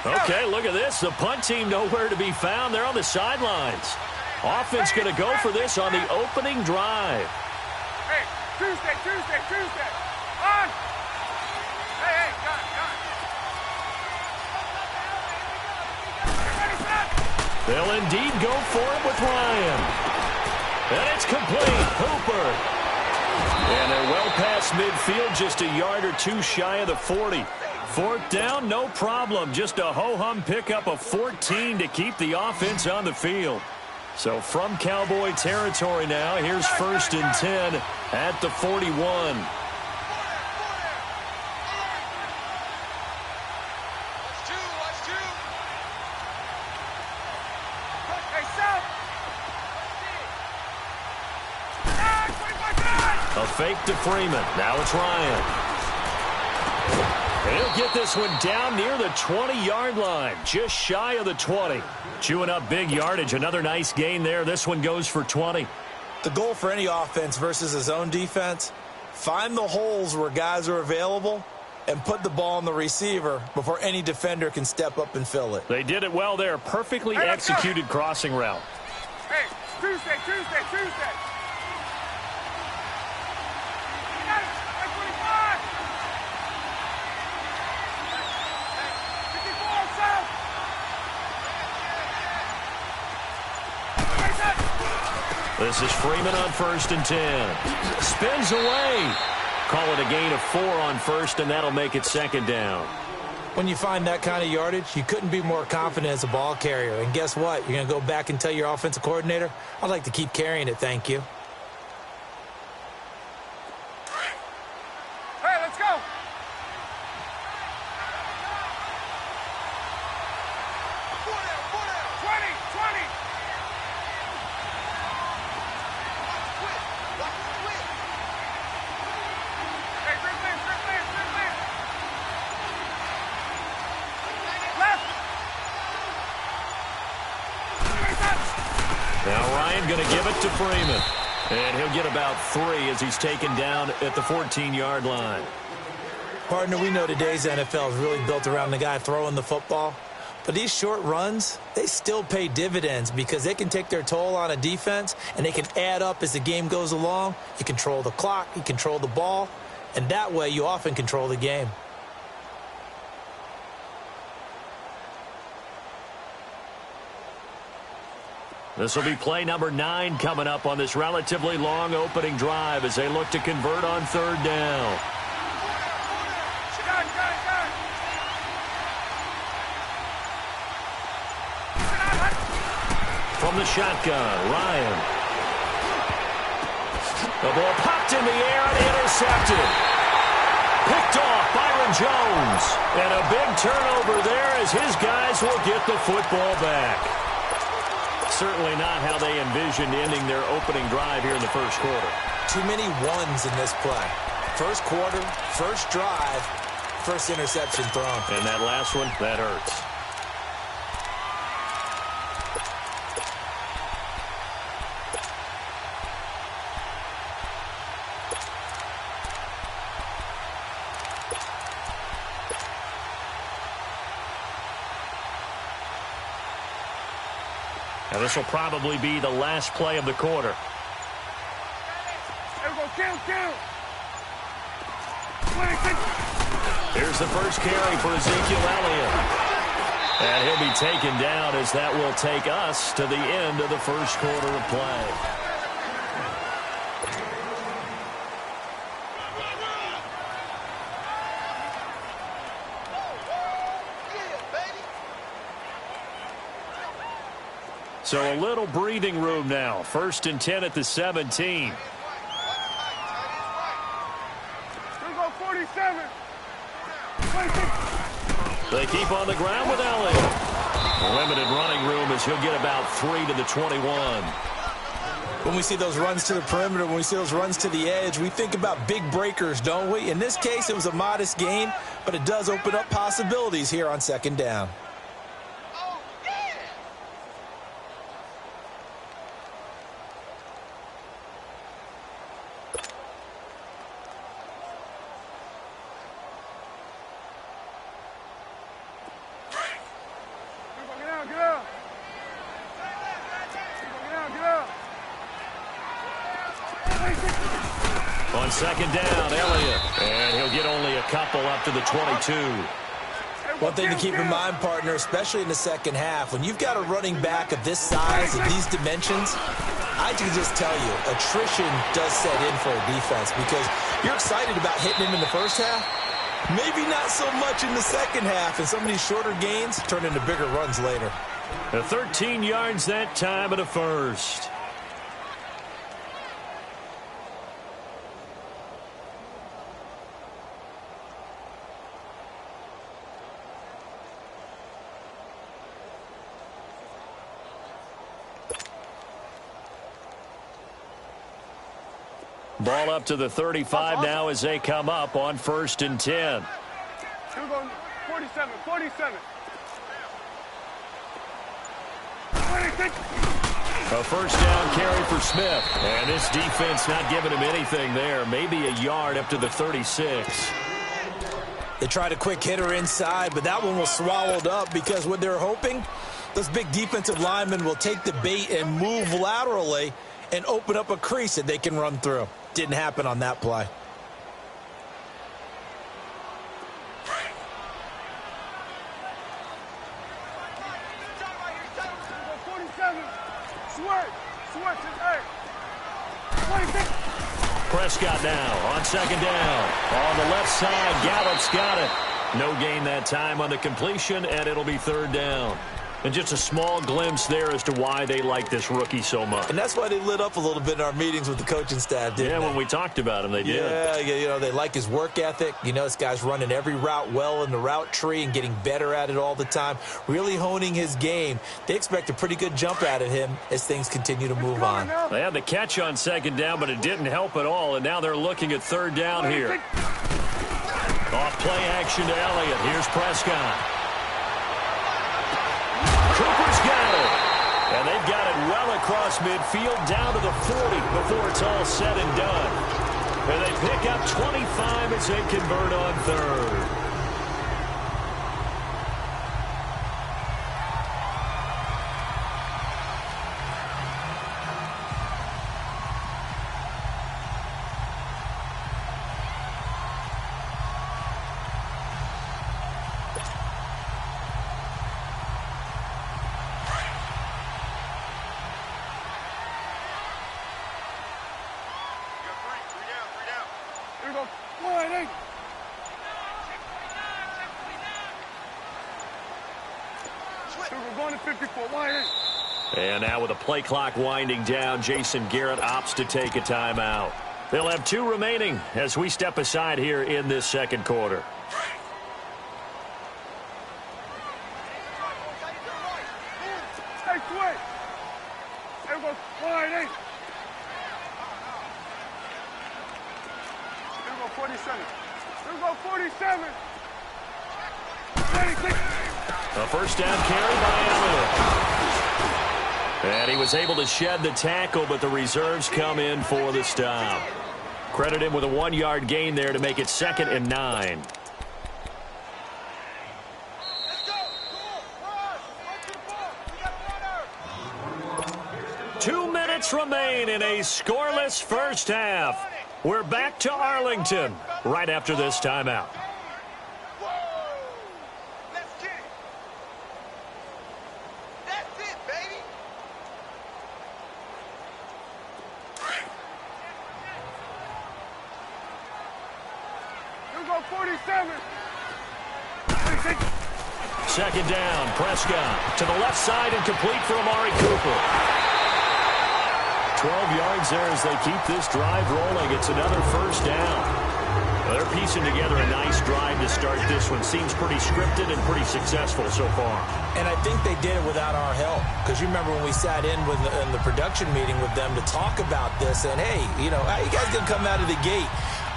Okay, look at this. The punt team nowhere to be found. They're on the sidelines. Offense going to go for this on the opening drive. Hey, Tuesday. On! Hey, got it. They'll indeed go for it with Ryan. And it's complete. Hooper. And they're well past midfield, just a yard or two shy of the 40. Fourth down, no problem. Just a ho-hum pickup of 14 to keep the offense on the field. So from Cowboy territory now, here's 1st and 10 at the 41. A fake to Freeman. Now it's Ryan. And he'll get this one down near the 20-yard line, just shy of the 20. Chewing up big yardage. Another nice gain there. This one goes for 20. The goal for any offense versus his own defense, find the holes where guys are available and put the ball on the receiver before any defender can step up and fill it. They did it well there. Perfectly executed crossing route. Hey, Tuesday. This is Freeman on 1st and 10. Spins away. Call it a gain of 4 on 1st, and that'll make it 2nd down. When you find that kind of yardage, you couldn't be more confident as a ball carrier. And guess what? You're going to go back and tell your offensive coordinator, I'd like to keep carrying it, thank you. Hey, let's go. Now Ryan going to give it to Freeman. And he'll get about 3 as he's taken down at the 14-yard line. Partner, we know today's NFL is really built around the guy throwing the football. But these short runs, they still pay dividends because they can take their toll on a defense and they can add up as the game goes along. You control the clock, you control the ball, and that way you often control the game. This will be play number 9 coming up on this relatively long opening drive as they look to convert on 3rd down. From the shotgun, Ryan. The ball popped in the air and intercepted. Picked off Byron Jones. And a big turnover there as his guys will get the football back. Certainly not how they envisioned ending their opening drive here in the first quarter. Too many ones in this play. First quarter, first drive, first interception thrown. And that last one, that hurts. Now this will probably be the last play of the quarter. Kill. Here's the first carry for Ezekiel Elliott. And he'll be taken down as that will take us to the end of the first quarter of play. So a little breathing room now. 1st and 10 at the 17. Here we go, 47. 26. They keep on the ground with Elliott. Limited running room as he'll get about 3 to the 21. When we see those runs to the perimeter, when we see those runs to the edge, we think about big breakers, don't we? In this case, it was a modest gain, but it does open up possibilities here on 2nd down. On second down, Elliott. And he'll get only a couple up to the 22. One thing to keep in mind, partner, especially in the second half, when you've got a running back of this size, of these dimensions, I can just tell you, attrition does set in for a defense because you're excited about hitting him in the first half. Maybe not so much in the second half, and some of these shorter gains turn into bigger runs later. 13 yards that time and a first. Ball up to the 35 now as they come up on 1st and 10. We're going 47, 47. 26. A first down carry for Smith. And this defense not giving him anything there. Maybe a yard up to the 36. They tried a quick hitter inside, but that one was swallowed up because what they're hoping, those big defensive linemen will take the bait and move laterally and open up a crease that they can run through. Didn't happen on that play. Prescott now on second down. On the left side, Gallup's got it. No gain that time on the completion, and it'll be 3rd down. And just a small glimpse there as to why they like this rookie so much. And that's why they lit up a little bit in our meetings with the coaching staff, didn't they? Yeah, when we talked about him, they did. Yeah, you know, they like his work ethic. You know, this guy's running every route well in the route tree and getting better at it all the time, really honing his game. They expect a pretty good jump out of him as things continue to move on. They had the catch on second down, but it didn't help at all, and now they're looking at 3rd down here. Off play action to Elliott. Here's Prescott. Cooper's got it. And they've got it well across midfield down to the 40 before it's all said and done. And they pick up 25 as they convert on 3rd. And now with a play clock winding down, Jason Garrett opts to take a timeout. They'll have 2 remaining as we step aside here in this second quarter. Hey, switch. There we go. 188. There we go. 47. There we go. 47. 26. A first down carry by Elliott. And he was able to shed the tackle, but the reserves come in for the stop. Credit him with a 1-yard gain there to make it 2nd and 9. Two minutes remain in a scoreless first half. We're back to Arlington right after this timeout. Second down, Prescott to the left side and complete for Amari Cooper. 12 yards there as they keep this drive rolling. It's another first down. Well, they're piecing together a nice drive to start this one. Seems pretty scripted and pretty successful so far. And I think they did it without our help. Because you remember when we sat in the production meeting with them to talk about this, and hey, you know, how you guys going to come out of the gate?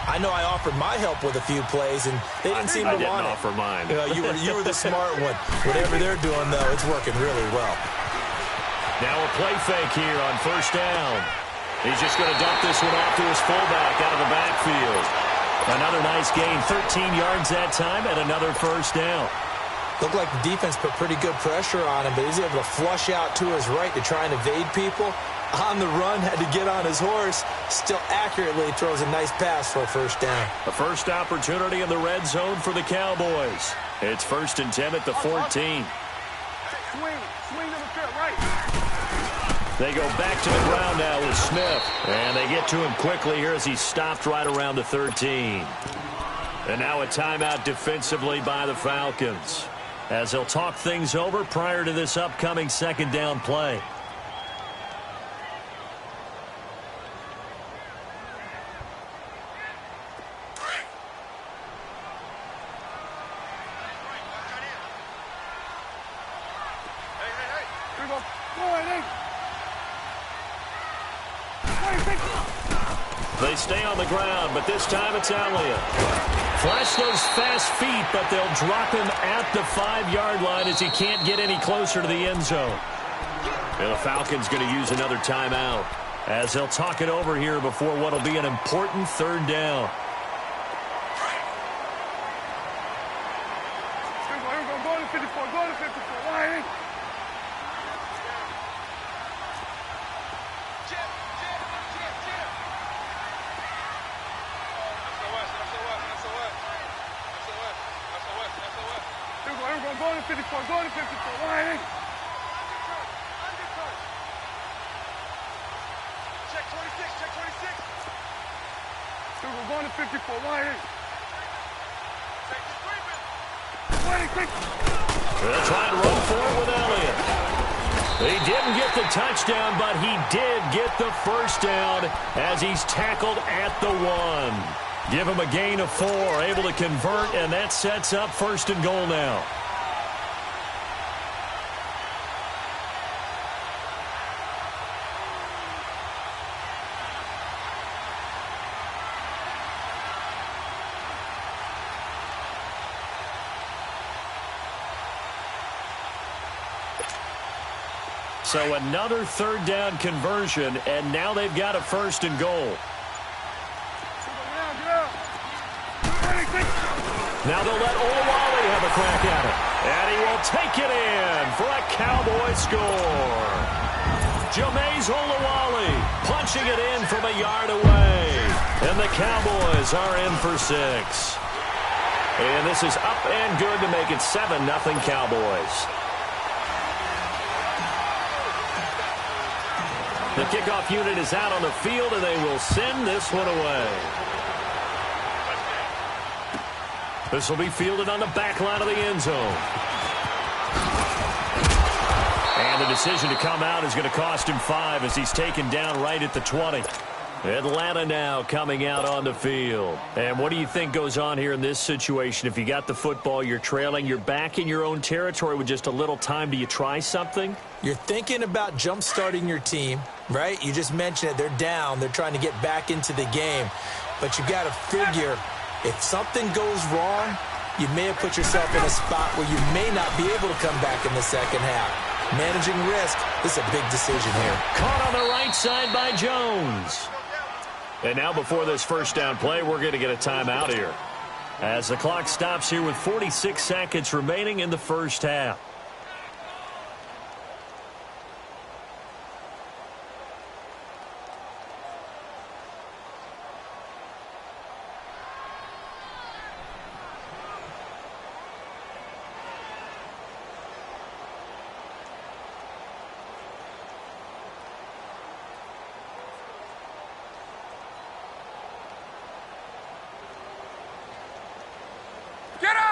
I know I offered my help with a few plays, and they didn't seem to want it. I didn't offer mine. You were the smart one. Whatever they're doing, though, it's working really well. Now a play fake here on first down. He's just going to dump this one off to his fullback out of the backfield. Another nice gain, 13 yards that time, and another first down. Looked like the defense put pretty good pressure on him, but he's able to flush out to his right to try and evade people. On the run, had to get on his horse. Still accurately throws a nice pass for a first down. The first opportunity in the red zone for the Cowboys. It's 1st and 10 at the 14. Swing to the field, right. They go back to the ground now with Smith. And they get to him quickly here as he's stopped right around the 13. And now a timeout defensively by the Falcons, as they'll talk things over prior to this upcoming second down play. They stay on the ground, but this time it's Elliott. Flash those fast feet, but they'll drop him at the 5-yard line as he can't get any closer to the end zone. And the Falcons going to use another timeout as they'll talk it over here before what will be an important third down. Go to 54, go to 54, Ryan. Go to 54, go to 54, Ryan. Check 26, check 26. We're going to 54, Ryan. They'll try and run for it with Elliott. He didn't get the touchdown, but he did get the first down as he's tackled at the 1. Give him a gain of 4, able to convert, and that sets up 1st and goal now. So another third down conversion, and now they've got a 1st and goal. Now they'll let Olawale have a crack at it. And he will take it in for a Cowboy score. Jameis Olawale punching it in from a yard away. And the Cowboys are in for 6. And this is up and good to make it 7-0 Cowboys. The kickoff unit is out on the field, and they will send this one away. This will be fielded on the back line of the end zone. And the decision to come out is going to cost him 5 as he's taken down right at the 20. Atlanta now coming out on the field. And what do you think goes on here in this situation? If you got the football, you're trailing, you're back in your own territory with just a little time. Do you try something? You're thinking about jump-starting your team, right? You just mentioned it. They're down. They're trying to get back into the game. But you got to figure, if something goes wrong, you may have put yourself in a spot where you may not be able to come back in the second half. Managing risk, this is a big decision here. Caught on the right side by Jones. And now before this first down play, we're going to get a timeout here, as the clock stops here with 46 seconds remaining in the first half.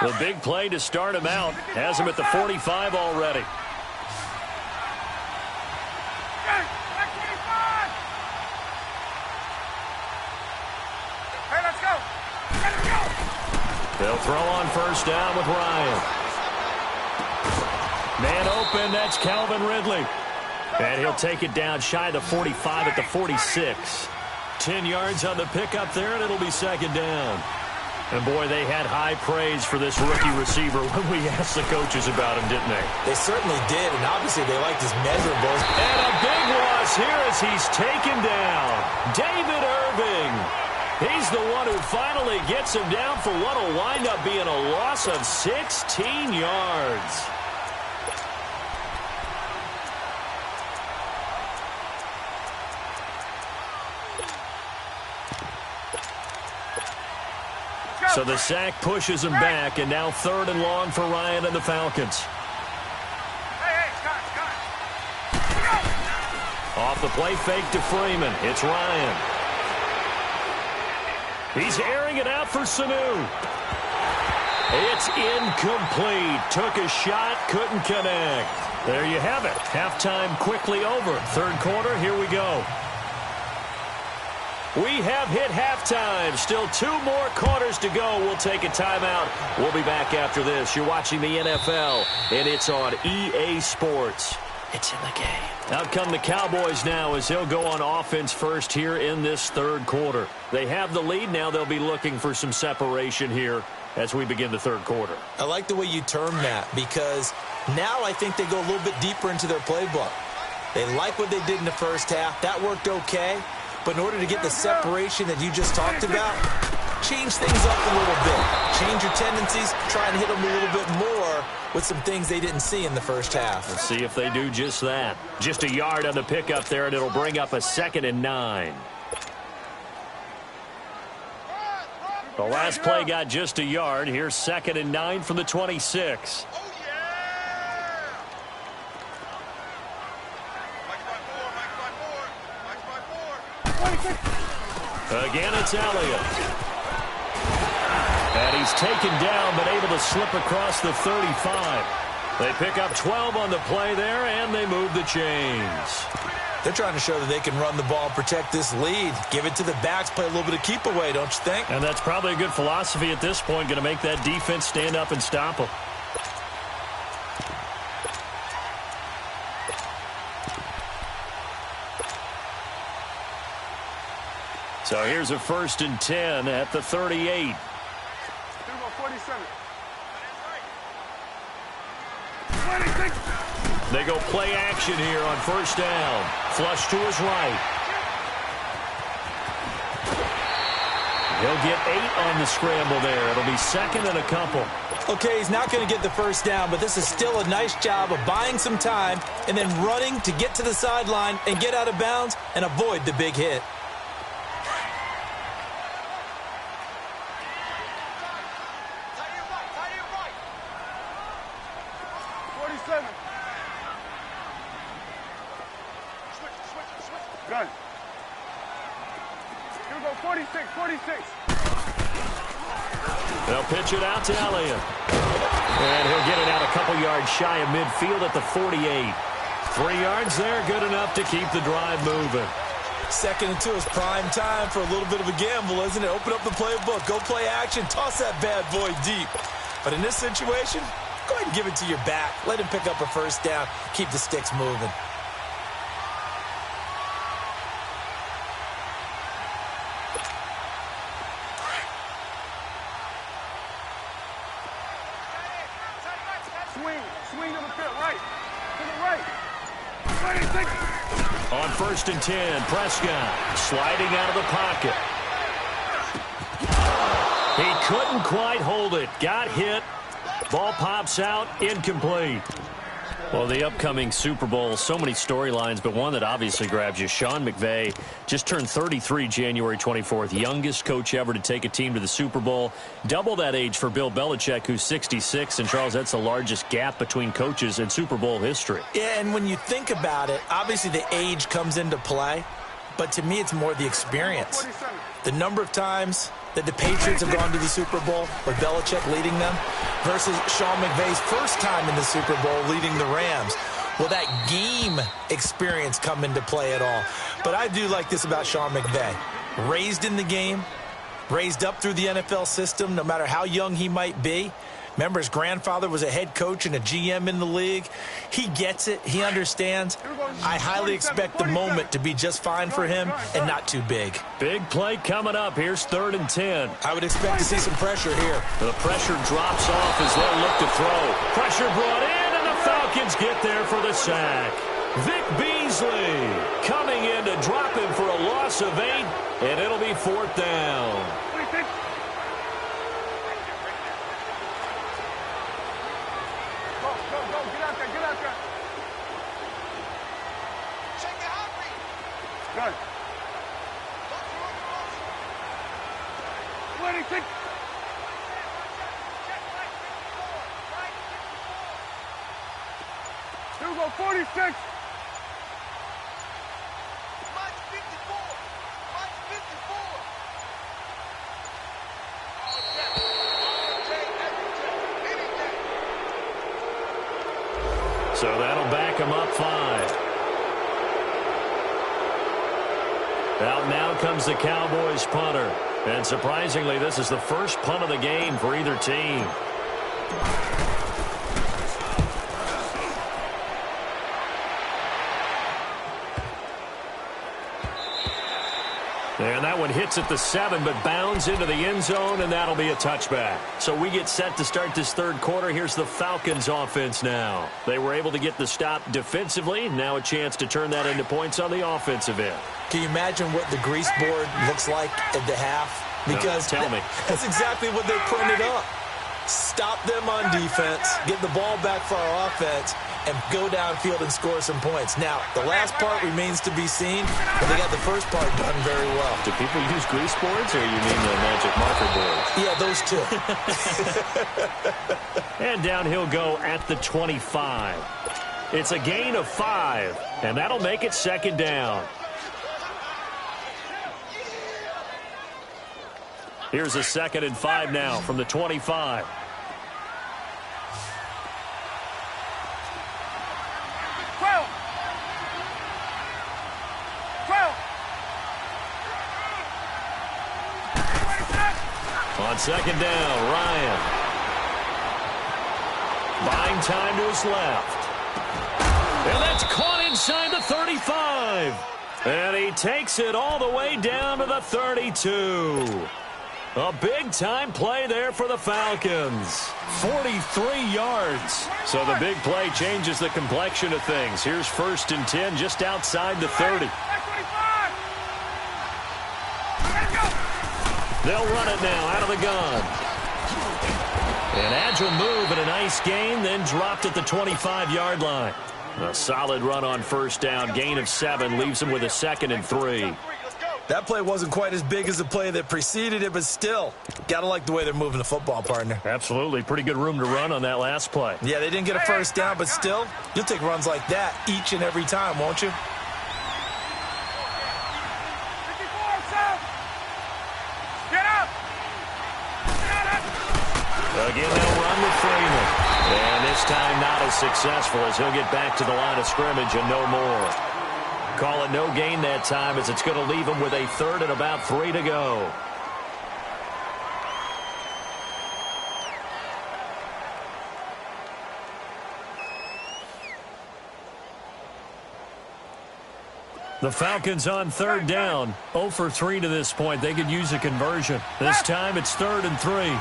The big play to start him out has him at the 45 already. Hey, let's go. Let's go. They'll throw on first down with Ryan. Man open, that's Calvin Ridley. And he'll take it down shy of the 45 at the 46. 10 yards on the pickup there, and it'll be second down. And, boy, they had high praise for this rookie receiver when we asked the coaches about him, didn't they? They certainly ded, and obviously they liked his measurables. And a big loss here as he's taken down. David Irving. He's the one who finally gets him down for what will wind up being a loss of 16 yards. So the sack pushes him back, and now 3rd and long for Ryan and the Falcons. Off the play fake to Freeman. It's Ryan. He's airing it out for Sanu. It's incomplete. Took a shot, couldn't connect. There you have it. Halftime quickly over. 3rd quarter, here we go. We have hit halftime. Still 2 more quarters to go. We'll take a timeout. We'll be back after this. You're watching the NFL, and it's on EA Sports. It's in the game. Out come the Cowboys now as they'll go on offense first here in this 3rd quarter. They have the lead. Now they'll be looking for some separation here as we begin the 3rd quarter. I like the way you term that because now I think they go a little bit deeper into their playbook. They like what they did in the first half. That worked okay. But in order to get the separation that you just talked about, change things up a little bit. Change your tendencies, try and hit them a little bit more with some things they didn't see in the first half. Let's see if they do just that. Just a yard on the pickup there, and it'll bring up a 2nd and 9. The last play got just a yard. Here's 2nd and 9 from the 26. Again, it's Elliott. And he's taken down, but able to slip across the 35. They pick up 12 on the play there, and they move the chains. They're trying to show that they can run the ball and protect this lead. Give it to the backs, play a little bit of keep away, don't you think? And that's probably a good philosophy at this point, going to make that defense stand up and stop them. So here's a 1st and 10 at the 38. 47. They go play action here on 1st down. Flush to his right. He'll get 8 on the scramble there. It'll be 2nd and a couple. Okay, he's not going to get the 1st down, but this is still a nice job of buying some time and then running to get to the sideline and get out of bounds and avoid the big hit. Gun. Here we go, 46, 46. They'll pitch it out to Elliott. And he'll get it out a couple yards shy of midfield at the 48. 3 yards there, good enough to keep the drive moving. 2nd and 2 is prime time for a little bit of a gamble, isn't it? Open up the playbook, go play action, toss that bad boy deep. But in this situation, go ahead and give it to your back. Let him pick up a 1st down, keep the sticks moving. Swing to the field, right. To the right. On 1st and 10, Prescott sliding out of the pocket. He couldn't quite hold it. Got hit. Ball pops out. Incomplete. Well, the upcoming Super Bowl, so many storylines, but one that obviously grabs you. Sean McVay just turned 33 January 24th. Youngest coach ever to take a team to the Super Bowl. Double that age for Bill Belichick, who's 66. And, Charles, that's the largest gap between coaches in Super Bowl history. Yeah, and when you think about it, obviously the age comes into play. But to me, it's more the experience. The number of times that the Patriots have gone to the Super Bowl with Belichick leading them versus Sean McVay's first time in the Super Bowl leading the Rams. Will that game experience come into play at all? But I do like this about Sean McVay. Raised in the game, raised up through the NFL system, no matter how young he might be. Remember, his grandfather was a head coach and a GM in the league. He gets it. He understands. I highly expect the moment to be just fine for him and not too big. Big play coming up. Here's 3rd and 10. I would expect to see some pressure here. The pressure drops off as they'll look to throw. Pressure brought in, and the Falcons get there for the sack. Vic Beasley coming in to drop him for a loss of 8, and it'll be 4th down. Good. 26. Here we go, 46. March 54. March 54. So that'll back him up 5. Out now comes the Cowboys punter. And surprisingly, this is the first punt of the game for either team. And that one hits at the 7, but bounds into the end zone, and that'll be a touchback. So we get set to start this third quarter. Here's the Falcons offense now. They were able to get the stop defensively. Now a chance to turn that into points on the offensive end. Can you imagine what the grease board looks like at the half? Because no, tell me. That's exactly what they printed up. Stop them on defense, get the ball back for our offense, and go downfield and score some points. Now, the last part remains to be seen, but they got the first part done very well. Do people use grease boards, or you mean the magic marker boards? Yeah, those two. And down he'll go at the 25. It's a gain of 5, and that'll make it 2nd down. Here's a 2nd and 5 now from the 25. On 2nd down, Ryan. Buying time to his left. And that's caught inside the 35. And he takes it all the way down to the 32. A big-time play there for the Falcons. 43 yards. So the big play changes the complexion of things. Here's 1st and 10 just outside the 30. They'll run it now out of the gun. An agile move and a nice gain, then dropped at the 25-yard line. A solid run on 1st down. Gain of 7 leaves him with a 2nd and 3. That play wasn't quite as big as the play that preceded it, but still, got to like the way they're moving the football, partner. Absolutely. Pretty good room to run on that last play. Yeah, they didn't get a 1st down, but still, you'll take runs like that each and every time, won't you? Again, they'll run with Freeman. And this time not as successful as he'll get back to the line of scrimmage and no more. Call it no gain that time as it's going to leave him with a 3rd and about 3 to go. The Falcons on 3rd down. 0 for 3 to this point. They could use a conversion. This time it's 3rd and 3.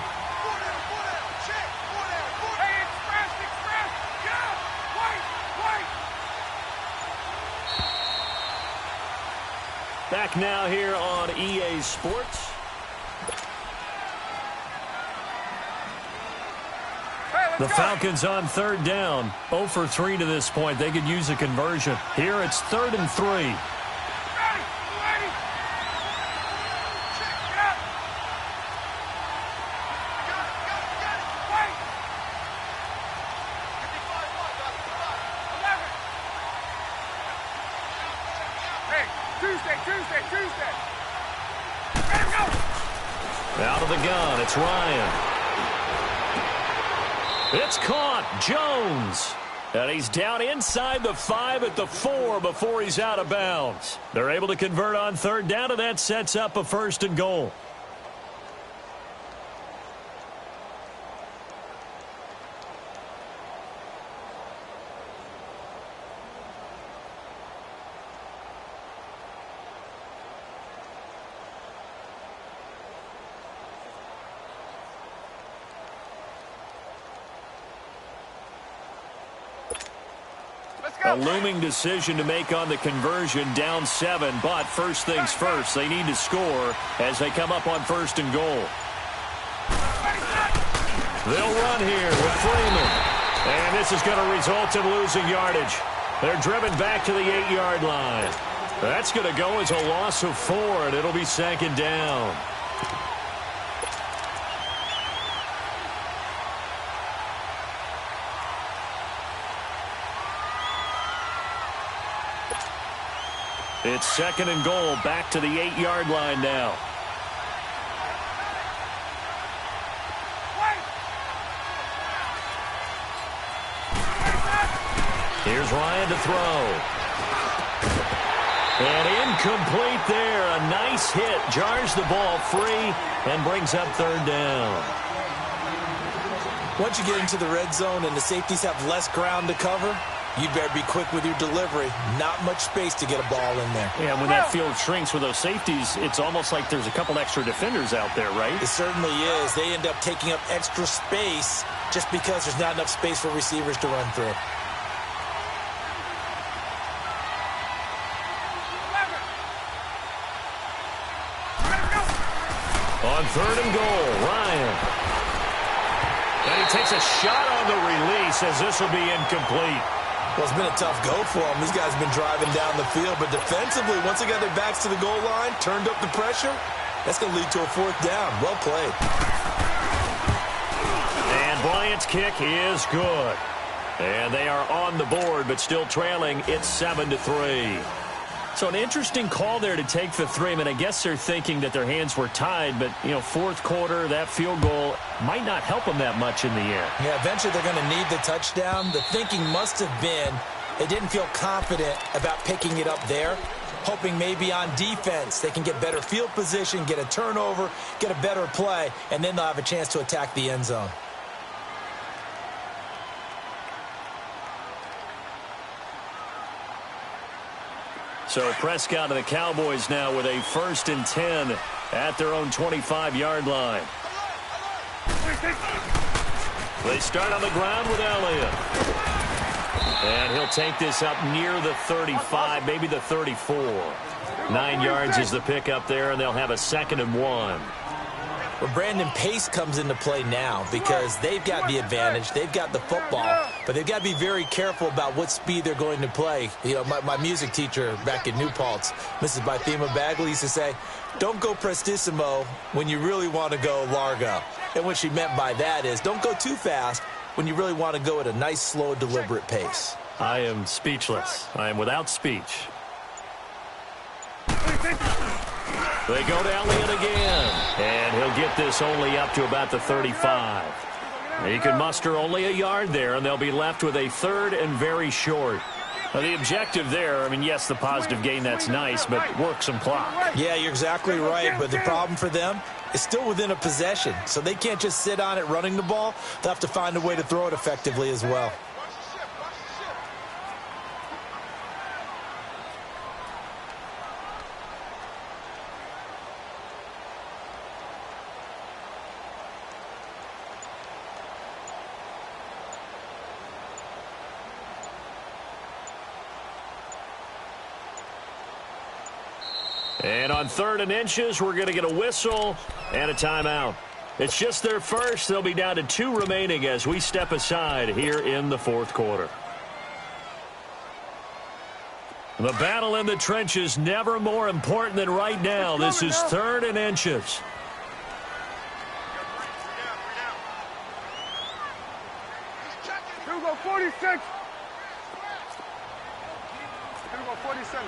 Back now here on EA Sports. The Falcons on 3rd down. 0 for 3 to this point. They could use a conversion. Here it's 3rd and 3. Tuesday. Out of the gun, it's Ryan. It's caught. Jones. And he's down inside the 5 at the 4 before he's out of bounds. They're able to convert on 3rd down, and that sets up a 1st and goal. Let's A looming decision to make on the conversion, down 7. But first things first, they need to score as they come up on 1st and goal. They'll run here with Freeman. And this is going to result in losing yardage. They're driven back to the 8-yard line. That's going to go as a loss of 4, and it'll be 2nd down. It's 2nd and goal, back to the 8-yard line now. Here's Ryan to throw. And incomplete there. A nice hit. Jars the ball free and brings up 3rd down. Once you get into the red zone and the safeties have less ground to cover, you'd better be quick with your delivery. Not much space to get a ball in there. Yeah, when that field shrinks with those safeties, it's almost like there's a couple extra defenders out there, right? It certainly is. They end up taking up extra space just because there's not enough space for receivers to run through. On 3rd and goal, Ryan. And he takes a shot on the release as this will be incomplete. Well, it's been a tough go for them. These guys have been driving down the field, but defensively, once they got their backs to the goal line, turned up the pressure, that's going to lead to a 4th down. Well played. And Bryant's kick is good. And they are on the board, but still trailing. It's 7-3. So an interesting call there to take the 3. I mean, I guess they're thinking that their hands were tied, but, 4th quarter, that field goal might not help them that much in the air. Yeah, eventually they're going to need the touchdown. The thinking must have been they didn't feel confident about picking it up there, hoping maybe on defense they can get better field position, get a turnover, get a better play, and then they'll have a chance to attack the end zone. So Prescott and the Cowboys now with a 1st and 10 at their own 25-yard line. They start on the ground with Elliott. And he'll take this up near the 35, maybe the 34. 9 yards is the pickup there, and they'll have a 2nd and 1. Well, Brandon, pace comes into play now because they've got the advantage. They've got the football, but they've got to be very careful about what speed they're going to play. My music teacher back in New Paltz, Mrs. Bythema Bagley, used to say, don't go prestissimo when you really want to go largo. And what she meant by that is don't go too fast when you really want to go at a nice, slow, deliberate pace. I am speechless. I am without speech. They go to Elliott again, and he'll get this only up to about the 35. He can muster only a yard there, and they'll be left with a 3rd and very short. Now, the objective there, I mean, yes, the positive gain, that's nice, but work some clock. Yeah, you're exactly right, but the problem for them is still within a possession, so they can't just sit on it running the ball. They'll have to find a way to throw it effectively as well. And on 3rd and inches, we're going to get a whistle and a timeout. It's just their first. They'll be down to 2 remaining as we step aside here in the 4th quarter. The battle in the trenches never more important than right now. This is 3rd and inches. Here we go, 46. Here we go, 47.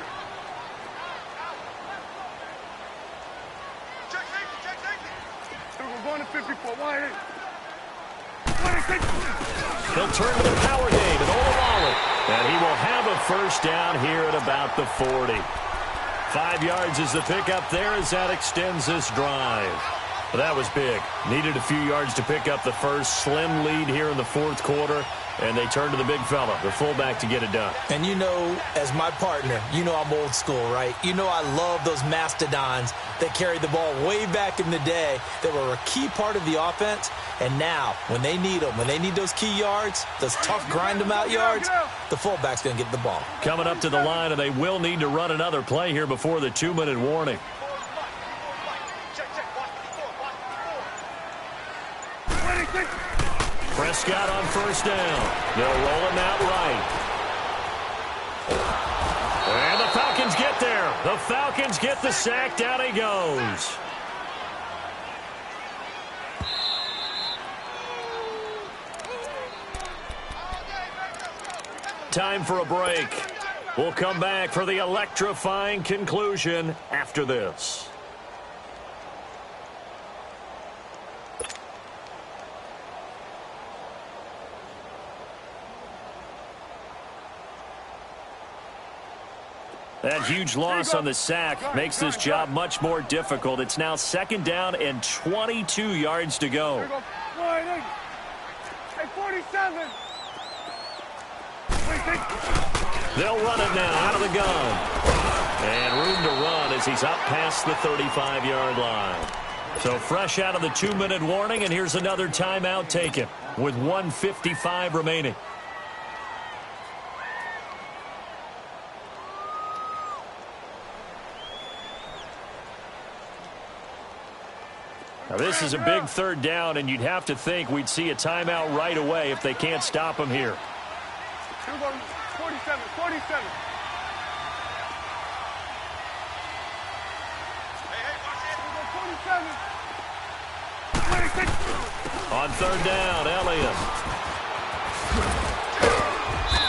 Here we go, going to 54. Wide 26. He'll turn to the power game and Olawale. And he will have a 1st down here at about the 40. 5 yards is the pickup there as that extends this drive. That was big. Needed a few yards to pick up the first. Slim lead here in the fourth quarter, and they turn to the big fella, the fullback, to get it done. And you know, as my partner, you know I'm old school, right? You know I love those mastodons that carried the ball way back in the day that were a key part of the offense. And now, when they need them, when they need those key yards, those tough grind-them-out yards, the fullback's going to get the ball. Coming up to the line, and they will need to run another play here before the 2-minute warning. Prescott on first down. They'll roll him out right. And the Falcons get there. The Falcons get the sack. Down he goes. Time for a break. We'll come back for the electrifying conclusion after this. That huge loss on the sack makes this job much more difficult. It's now 2nd down and 22 yards to go. Hey, 47. They'll run it now out of the gun. And room to run as he's up past the 35-yard line. So fresh out of the 2-minute warning, and here's another timeout taken with 1:55 remaining. Now, this is a big 3rd down, and you'd have to think we'd see a timeout right away if they can't stop him here. 47, 47. On 3rd down, Elliott.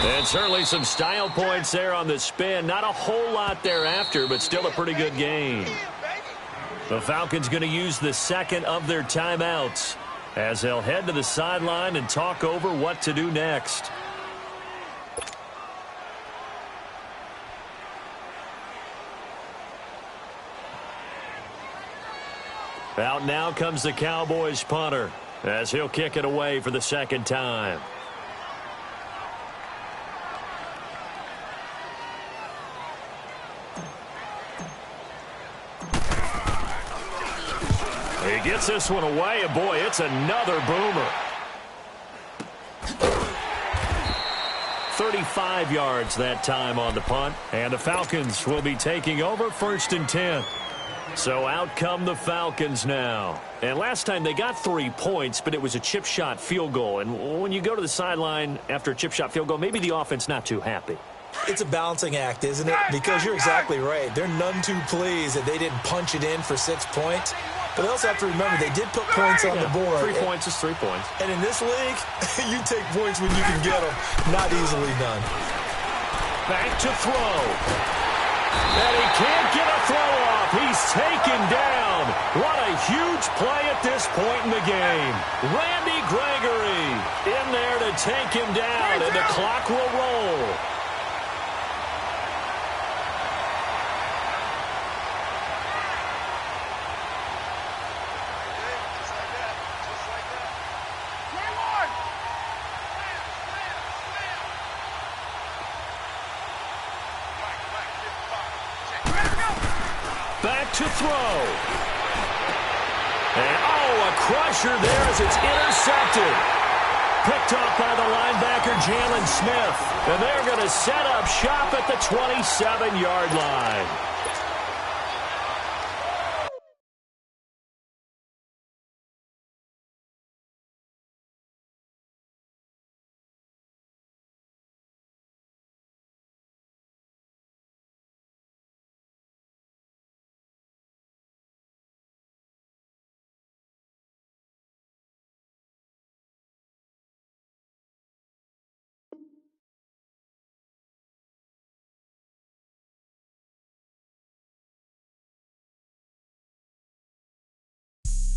And certainly some style points there on the spin. Not a whole lot thereafter, but still a pretty good game. The Falcons going to use the 2nd of their timeouts as they'll head to the sideline and talk over what to do next. Out now comes the Cowboys punter as he'll kick it away for the 2nd time. He gets this one away, and boy, it's another boomer. 35 yards that time on the punt, and the Falcons will be taking over 1st and 10. So out come the Falcons now. And last time they got 3 points, but it was a chip shot field goal. And when you go to the sideline after a chip shot field goal, maybe the offense not too happy. It's a balancing act, isn't it? Because you're exactly right. They're none too pleased that they didn't punch it in for 6 points. But they also have to remember they did put points on the board. 3 points is 3 points. And in this league, you take points when you can get them. Not easily done. Back to throw. And he can't get a throw off. He's taken down. What a huge play at this point in the game. Randy Gregory in there to take him down, and the clock will roll. Back to throw. And, a crusher there as it's intercepted. Picked up by the linebacker, Jalen Smith. And they're going to set up shop at the 27-yard line.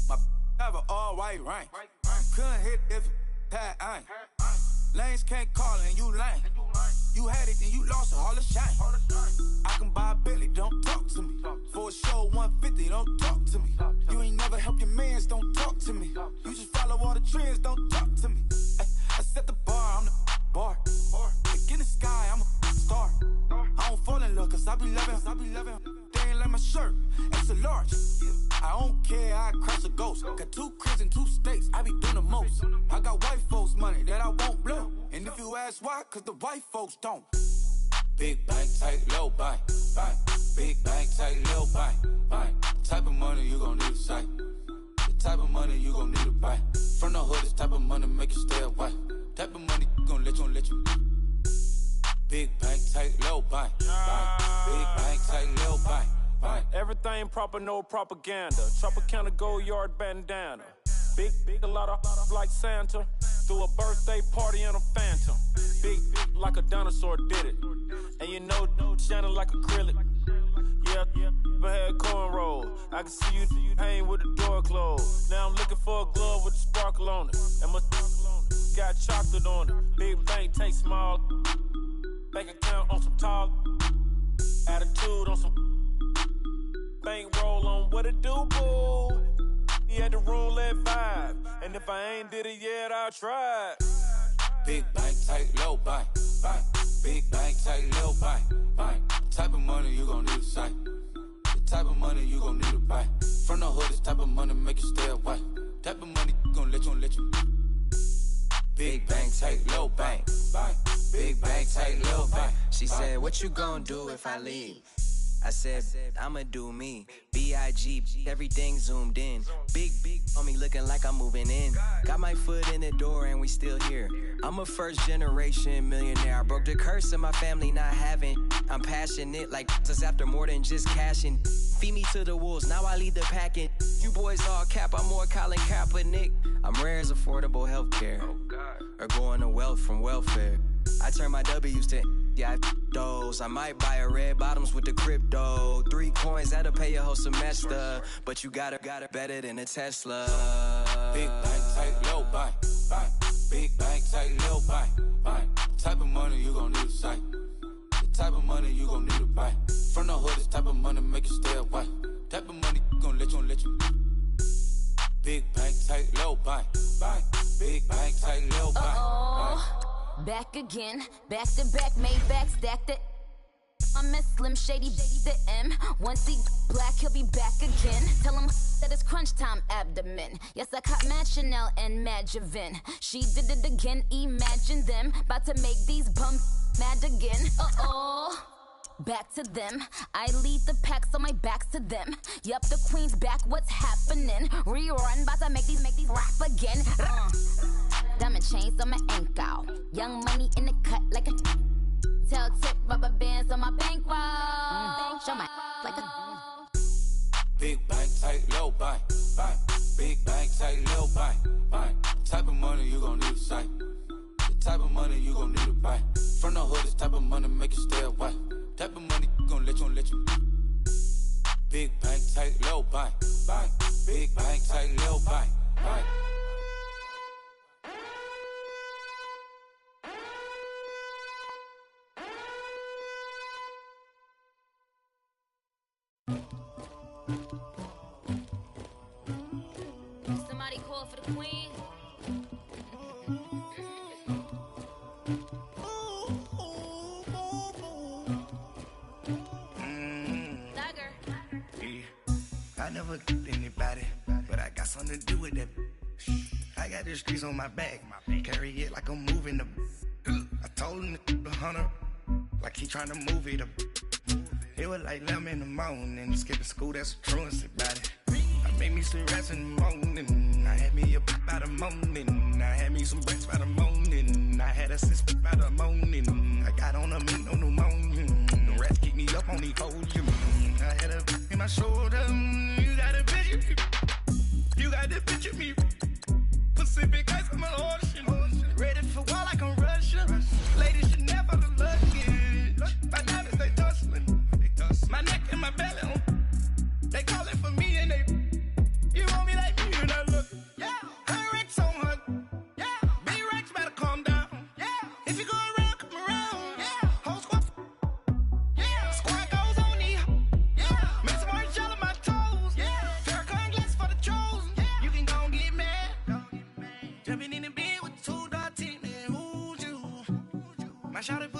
My have an all white rank. Couldn't hit if had ain't. Lanes can't call and you lame. You had it, then you lost it, all the shine. I can buy a Billy, don't talk to me. For a show 150, don't talk to me. You ain't never help your mans, don't talk to me. You just follow all the trends, don't talk to me. I set the bar, I'm the bar. Like in the sky, I'm a star. I don't fall in love, cause I be loving. They ain't like my shirt, it's a large. I don't care, I crush a ghost. Got 2 cribs in 2 states, I be doing the most. I got white folks money that I won't blow. And if you ask why, cause the white folks don't. Big bank, tight, low bank. Big bank, tight, low bank. Type of money you gon' need to sight. The type of money you gon' need to buy. From the hood, this type of money make you stay away. Type of money gon' let you. Big bank, tight, low bank. Big bank, tight, low bank. Everything proper, no propaganda. Tropicana gold yard bandana. Big, a lot of like Santa. Threw a birthday party in a phantom. Big like a dinosaur did it. And you know, shining like acrylic. Yeah, I had cornrow. I can see you hang with the door closed. Now I'm looking for a glove with a sparkle on it. And my got chocolate on it. Big bank, take small. Bank account on some tall. Attitude on some. Bankroll on what it do, boo. He had the roulette vibe. And if I ain't did it yet, I'll try. Big bank, tight, low bank. Big bank, tight, low bank. Type of money you gon' need to sight. The type of money you gon' need to buy. From the hood, this type of money make you stay away. Type of money gon' let you. Big bank, tight, low bank. Big bank, tight, low bank. She said, what you gon' do if I leave? I said, I'ma do me. B.I.G. Everything zoomed in. Big on me looking like I'm moving in. Got my foot in the door and we still here. I'm a first generation millionaire. I broke the curse of my family not having. I'm passionate like this after more than just cashing. Feed me to the wolves, now I lead the packing. You boys all cap, I'm more Colin Kaepernick. I'm rare as affordable healthcare. Or going to wealth from welfare. I turn my W's to those. I might buy a red bottoms with the crypto. 3 coins, that'll pay your whole semester. But you got it better than a Tesla. Big bank, tight, low bank. Big bank, tight, low bank. Type of money you gon' need to sight. The type of money you gon' need to buy. From the hood, this type of money make you stay away. Type of money gon' let you. Big bank, tight, low bank. Big bank, tight, low bank. Back again, back to back, made back, stacked it. I'm a Slim Shady, the M. Once he black, he'll be back again. Tell him that it's crunch time abdomen. Yes, I caught Mad Chanel and Mad Javin. She did it again, imagine them. About to make these bums mad again. Back to them. I lead the pack, so my back's to them. Yup, the queen's back, what's happening? Rerun, about to make these rap again. Diamond chains on my ankle. Young money in the cut like a tell tip, rubber bands on my bankroll. Show my like a Big bank, tight, low bank. Big bank, tight, low bank. Type of money you gon' need to sight. The type of money you gon' need to buy. From the hood, this type of money make you stay away. Type of money gon' let you. Big bank, tight, low bank. Big bank, tight, low bank. somebody call for the queen. I never did anybody, but I got something to do with that. I got the streets on my back, carry it like I'm moving the. I told him to 100, like he trying to move it up. It was like 11 in the morning, skipping school, that's a truancy about it. I made me some rest in the morning, I had me a by the morning, I had me some breaks by the morning, I had a six by the morning, I got on a meat, no pneumonia, the rats keep me up on the cold, I had a in my shoulder, you got a picture, you got the picture me, Pacific ice on my ocean, ready for war like I'm Russian, ladies should never look luggage, my diamonds they tussling, my neck and my belly on, they calling for me and they, you want me like me and I look, yeah, her Rex on her, yeah, B-Rex better calm down, yeah, Jumping in the bed with two dark teeth, man, who's you? My shawty